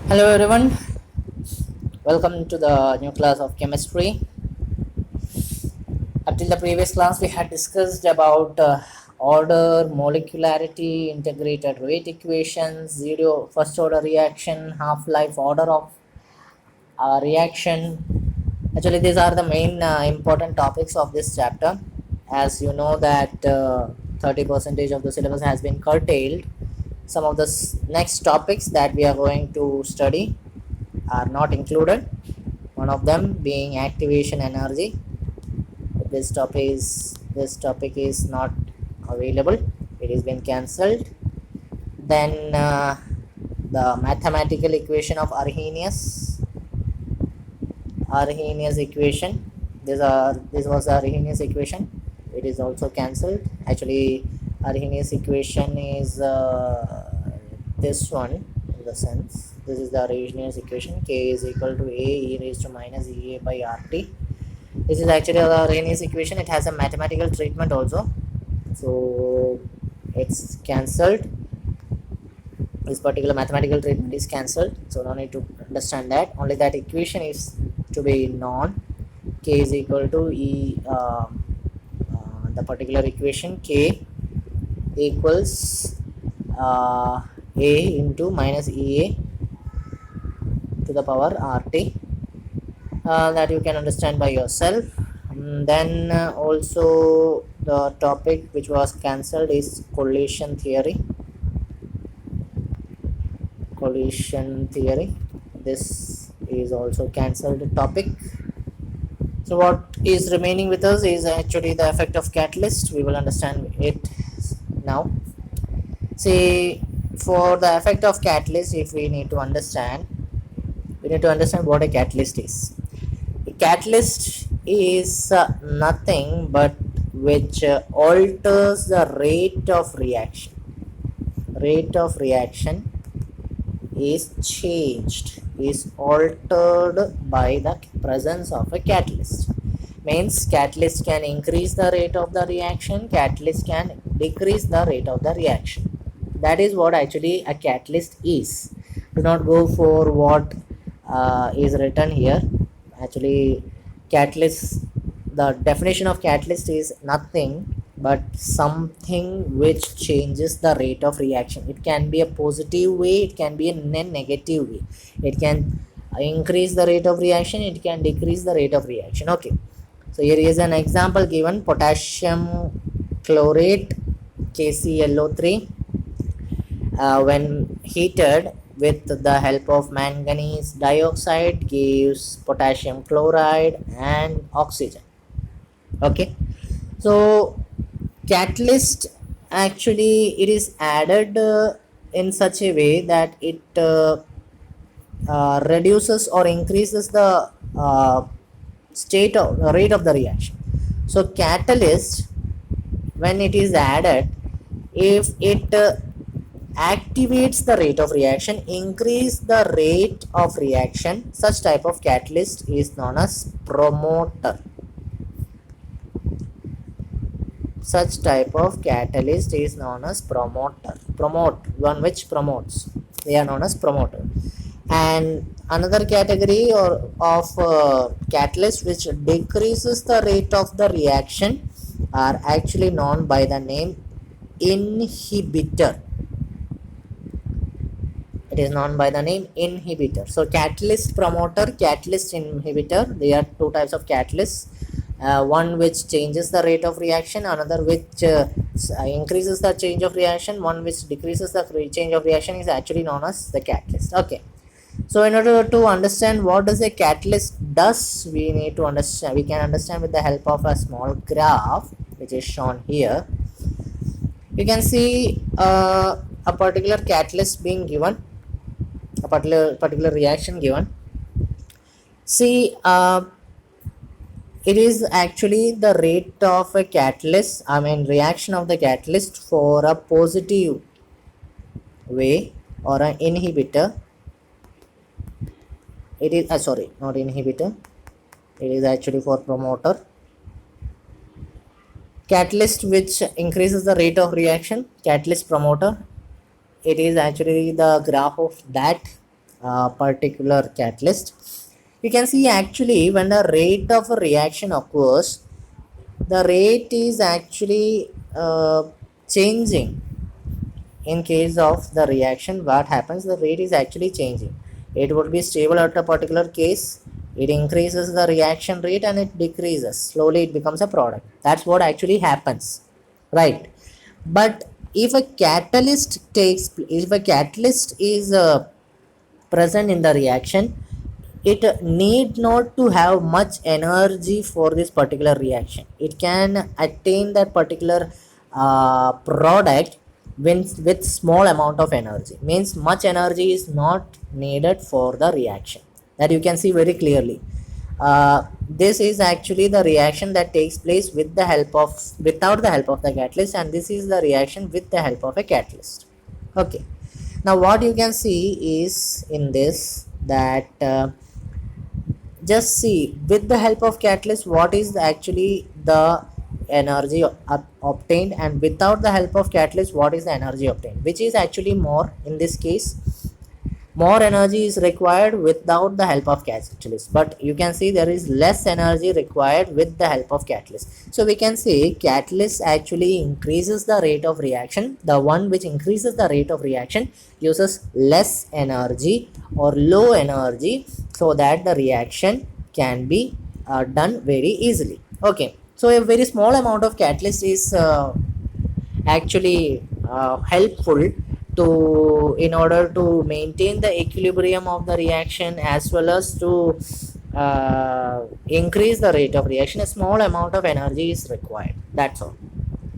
Hello everyone, welcome to the new class of chemistry. Up till the previous class, we had discussed about order, molecularity, integrated rate equations, zero first order reaction, half life, order of reaction. Actually, these are the main important topics of this chapter. As you know that 30% of the syllabus has been curtailed. Some of the next topics that we are going to study are not included. One of them being activation energy. This topic is not available. It has been cancelled. Then the mathematical equation of Arrhenius equation. This was the Arrhenius equation. It is also cancelled. Actually, Arrhenius equation is this one, in the sense this is the Arrhenius equation. K is equal to A e raised to minus EA by RT. This is actually the Arrhenius equation. It has a mathematical treatment also, so it's cancelled. This particular mathematical treatment is cancelled, so no need to understand that. Only that equation is to be known. K is equal to E, the particular equation K equals A into minus EA to the power RT. That you can understand by yourself. Then also the topic which was cancelled is collision theory. This is also cancelled topic. So what is remaining with us is actually the effect of catalyst. We will understand it now. See, for the effect of catalyst, if we need to understand what a catalyst is. A catalyst is nothing but which alters the rate of reaction. Rate of reaction is changed, is altered by the presence of a catalyst. Means catalyst can increase the rate of the reaction, catalyst can decrease the rate of the reaction. That is what actually a catalyst is. Do not go for what is written here. Actually, catalyst, the definition of catalyst is nothing but something which changes the rate of reaction. It can be a positive way, it can be a negative way. It can increase the rate of reaction, it can decrease the rate of reaction. Okay, so here is an example given: potassium chlorate KClO3 when heated with the help of manganese dioxide gives potassium chloride and oxygen. Okay, so catalyst, actually it is added in such a way that it reduces or increases the rate of the reaction. So catalyst, when it is added, if it activates the rate of reaction, increase the rate of reaction, such type of catalyst is known as promoter. Such type of catalyst is known as promoter. One which promotes, they are known as promoter. And another category of catalyst which decreases the rate of the reaction are actually known by the name inhibitor. It is known by the name inhibitor. So catalyst promoter, catalyst inhibitor, there are two types of catalysts. One which changes the rate of reaction, another which increases the change of reaction, one which decreases the change of reaction is actually known as the catalyst. Okay, so in order to understand what does a catalyst does, we can understand with the help of a small graph which is shown here. You can see a particular catalyst being given, a particular reaction given. See, it is actually the rate of a catalyst, reaction of the catalyst for a positive way or an inhibitor. It is sorry, not inhibitor, it is actually for promoter. Catalyst which increases the rate of reaction, catalyst promoter, it is actually the graph of that. particular catalyst, you can see actually when the rate of a reaction occurs, the rate is actually changing. In case of the reaction, what happens, the rate is actually changing. It would be stable at a particular case, it increases the reaction rate and it decreases slowly, it becomes a product. That's what actually happens, right? But if a catalyst is present in the reaction, it need not to have much energy for this particular reaction. It can attain that particular product with small amount of energy. Means much energy is not needed for the reaction, that you can see very clearly. This is actually the reaction that takes place with the help of without the help of the catalyst, and this is the reaction with the help of a catalyst. Okay, now what you can see is in this that just see with the help of catalyst what is actually the energy obtained, and without the help of catalyst what is the energy obtained, which is actually more. In this case, more energy is required without the help of catalyst, but you can see there is less energy required with the help of catalyst. So we can say catalyst actually increases the rate of reaction. The one which increases the rate of reaction uses less energy or low energy, so that the reaction can be done very easily. Okay, so a very small amount of catalyst is actually helpful to in order to maintain the equilibrium of the reaction, as well as to increase the rate of reaction. A small amount of energy is required, that's all.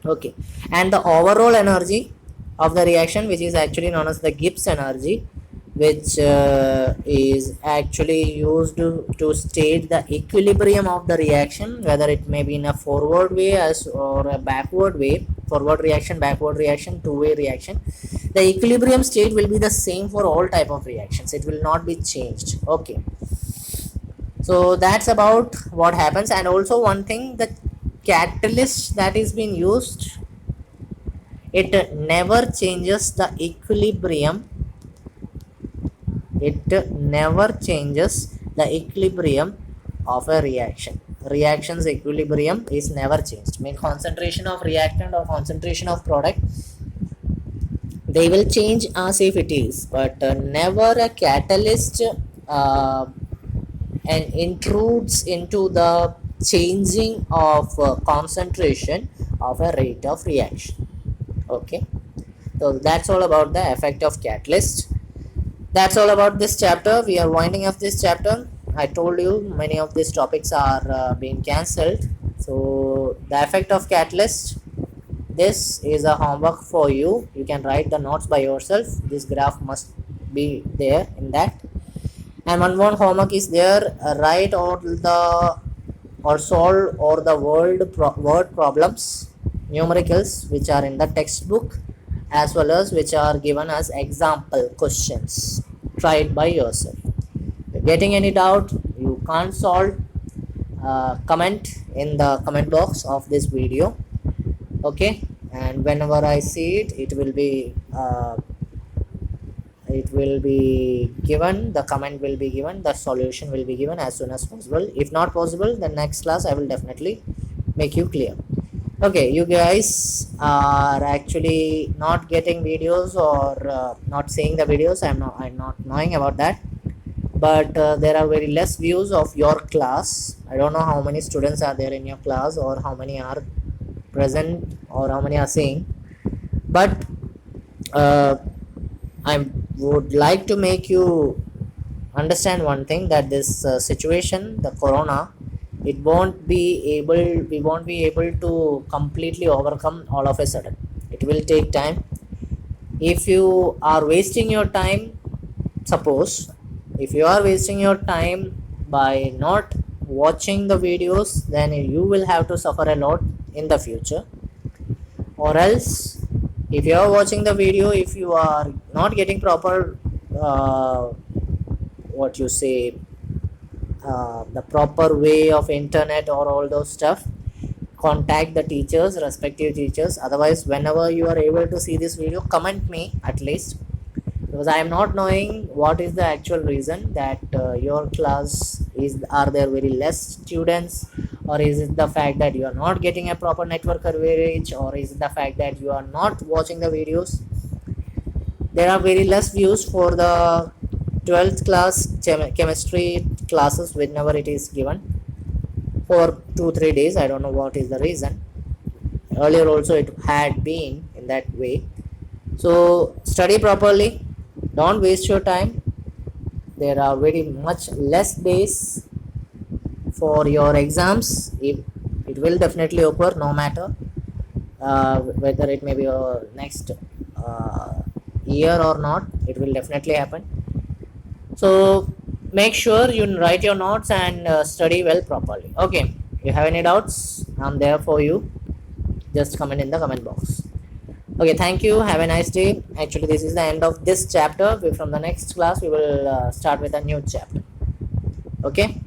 Okay, and the overall energy of the reaction, which is actually known as the Gibbs energy, which is actually used to state the equilibrium of the reaction, whether it may be in a forward way as or a backward way. Forward reaction, backward reaction, two-way reaction. The equilibrium state will be the same for all type of reactions, it will not be changed. Okay, so that's about what happens. And also one thing, the catalyst that is being used, it never changes the equilibrium. It never changes the equilibrium of a reaction. Reaction's equilibrium is never changed. Mean concentration of reactant or concentration of product, they will change as if it is, but never a catalyst and intrudes into the changing of concentration of a rate of reaction. Okay, so that's all about the effect of catalyst. That's all about this chapter. We are winding up this chapter. I told you many of these topics are being cancelled. So the effect of catalyst, this is a homework for you. You can write the notes by yourself. This graph must be there in that. And one more homework is there. Write all the or solve or the word problems, numericals, which are in the textbook, as well as which are given as example questions. Try it by yourself. If you're getting any doubt, you can't solve, comment in the comment box of this video. Okay, and whenever I see it, it will be given, the comment will be given, the solution will be given as soon as possible. If not possible, the next class I will definitely make you clear. Okay, you guys are actually not getting videos or not seeing the videos. I'm not knowing about that, but there are very less views of your class. I don't know how many students are there in your class, or how many are present, or how many are seeing, but I would like to make you understand one thing, that this situation, the corona, we won't be able to completely overcome all of a sudden. It will take time. If you are wasting your time, suppose if you are wasting your time by not watching the videos, then you will have to suffer a lot in the future. Or else, if you are watching the video, if you are not getting proper what you say, the proper way of internet or all those stuff, contact the teachers, respective teachers. Otherwise, whenever you are able to see this video, comment me at least. because I am not knowing what is the actual reason that your class is, are there very less students, or is it the fact that you are not getting a proper network coverage, or is it the fact that you are not watching the videos. There are very less views for the 12th class chemistry classes whenever it is given for 2-3 days. I don't know what is the reason. Earlier also it had been in that way. So study properly, don't waste your time. There are very much less days for your exams. It will definitely occur, no matter whether it may be next year or not, it will definitely happen. So make sure you write your notes and study well properly. Okay, you have any doubts, I'm there for you. Just comment in the comment box. Okay, thank you, have a nice day. Actually, this is the end of this chapter. From the next class we will start with a new chapter. Okay.